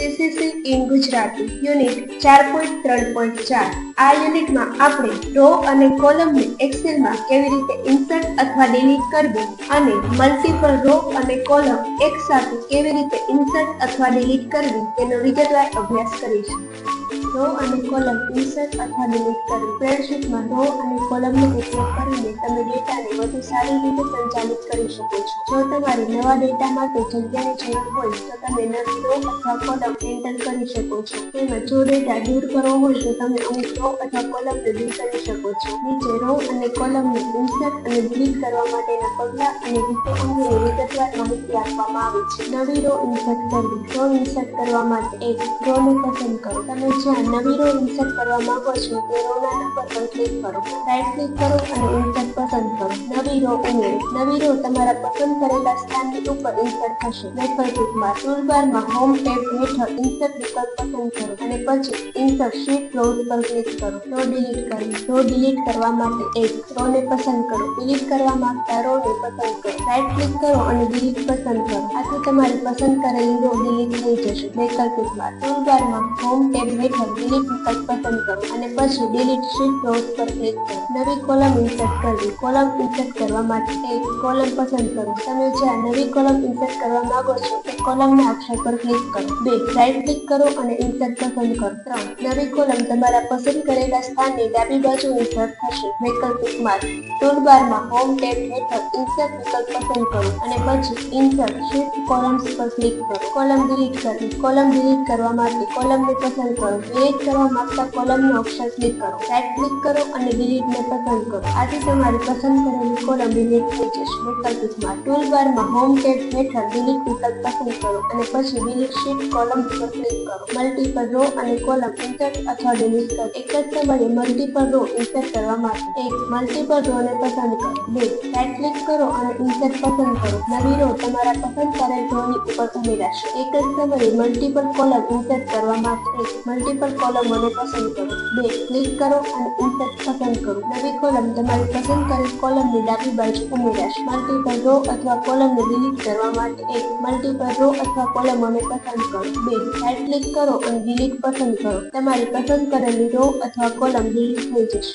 CCC in Gujarati unit 4.3.4 આ યુનિટમાં આપણે રો અને કોલમને એક્સેલમાં કેવી રીતે ઇન્સર્ટ અથવા ડિલીટ કરવી અને મલ્ટીપલ રો અને કોલમ એકસાથે કેવી રીતે ઇન્સર્ટ અથવા ડિલીટ કરવી તેનો વિગતવાર અભ્યાસ કરીશું. રો અને કોલમ ઇન્સર્ટ અથવા ડિલીટ કરવી. સ્પ્રેડશીટમાં રો અને કોલમનો ઉપયોગ કરીને તમે ડેટાને વધુ સારી રીતે સંચાલિત કરી શકો છો. જો તમારે નવા ડેટા માટે જગ્યાની જરૂર હોય તો તમે નવી રો અથવા કોલમ એન્ટર કરી શકો છો. તેમાં જો ડેટા દૂર કરવો હોય તો તમે અમુક રો અથવા કોલમને દૂર કરી શકો છો. નીચે રો અને કોલમને ઇન્સર્ટ અને ડિલીટ કરવા માટેના પગલાં અને રીતો અંગેની વિગતવાર માહિતી આપવામાં આવી છે. નવી રો ઇન્સર્ટ કરવી. રો ઇન્સર્ટ કરવા માટે એક રોને પસંદ કરો. તમે જ્યાં નવી રો ઇન્સર્ટ કરવા માંગો છો તે રોના નંબર પર ક્લિક કરો. રાઇટ ક્લિક કરો અને ઇન્સર્ટ પસંદ કરો. નવી રો ઉમેરો. નવી રો તમારા પસંદ કરેલા સ્થાનની ઉપર ઇન્સર્ટ થશે. વૈકલ્પિકમાં ટૂલબારમાં હોમ ટેબ હેઠળ ઇન્સર્ટ વિકલ્પ પસંદ કરો અને પછી ઇન્સર્ટ શીટ ક્લોઝ પર ક્લિક કરો. રો ડિલીટ કરવી. રો ડિલીટ કરવા માટે એક રોને પસંદ કરો. ડિલીટ કરવા માંગતા રોને પસંદ કરો. રાઇટ ક્લિક કરો અને ડિલીટ પસંદ કરો. આથી તમારી પસંદ કરેલી રો ડિલીટ થઈ જશે. વૈકલ્પિકમાં ટૂલબારમાં હોમ ટેબ હેઠળ ડિલીટ વિકલ્પ પસંદ કરો અને પછી ડિલીટ શીટ ક્લોઝ પર ક્લિક કરો. નવી કોલમ ઇન્સર્ટ કરવી. કોલમ ઇન્સર્ટ કરવા માટે એક કોલમ પસંદ કરો. તમે જ્યાં નવી કોલમ ઇન્સર્ટ કરવા માંગો છો તે કોલમના અક્ષર પર ક્લિક કરો. 2. રાઇટ ક્લિક કરો અને ઇન્સર્ટ પસંદ કરો. 3. નવી કોલમ તમારા પસંદ કરેલા સ્થાનની ડાબી બાજુ ઇન્સર્ટ થશે. વૈકલ્પિકમાં ટૂલબારમાં હોમ ટેબ હેઠળ ઇન્સર્ટ વિકલ્પ પસંદ કરો અને પછી ઇન્સર્ટ શીટ કોલમ્સ પર ક્લિક કરો. કોલમ ડિલીટ કરવી. કોલમ ડિલીટ કરવા માટે કોલમને પસંદ કરો. ડિલીટ કરવા માંગતા કોલમનો અક્ષર ક્લિક કરો. રાઇટ ક્લિક કરો અને ડિલીટને પસંદ કરો. આથી તમારી પસંદ કરેલી કોલમ ડિલીટ થઈ જશે. વૈકલ્પિકમાં ટૂલબારમાં હોમ ટેબ હેઠળ ડિલીટ વિકલ્પ પસંદ કરો અને પછી ડિલીટ શીટ કોલમ્સ પર ક્લિક કરો. મલ્ટીપલ રો અને કોલમ ઇન્સર્ટ અથવા ડિલીટ કરો. એક જ સમયે મલ્ટીપલ રો ઇન્સર્ટ કરવા માટે એક મલ્ટીપલ રોને પસંદ કરો. 2. રાઇટ ક્લિક કરો અને ઇન્સર્ટ પસંદ કરો. નવી રો તમારા પસંદ કરેલ રોની ઉપર ઉમેરાશે. એક જ સમયે મલ્ટીપલ કોલમ ઇન્સર્ટ કરવા માટે એક મલ્ટીપલ કોલમોને પસંદ કરો. 2. ક્લિક કરો અને ઇન્સર્ટ પસંદ કરો. નવી કોલમ તમારી પસંદ કરેલ કોલમની ડાબી બાજુ ઉમેરાશે. મલ્ટીપલ રો અથવા કોલમને ડિલીટ કરવા માટે એક મલ્ટીપલ રો અથવા કોલમોને પસંદ કરો. 2. રાઇટ ક્લિક કરો અને ડિલીટ પસંદ કરો. તમારી પસંદ કરેલી રો અથવા કોલમ ડિલીટ થઈ જશે.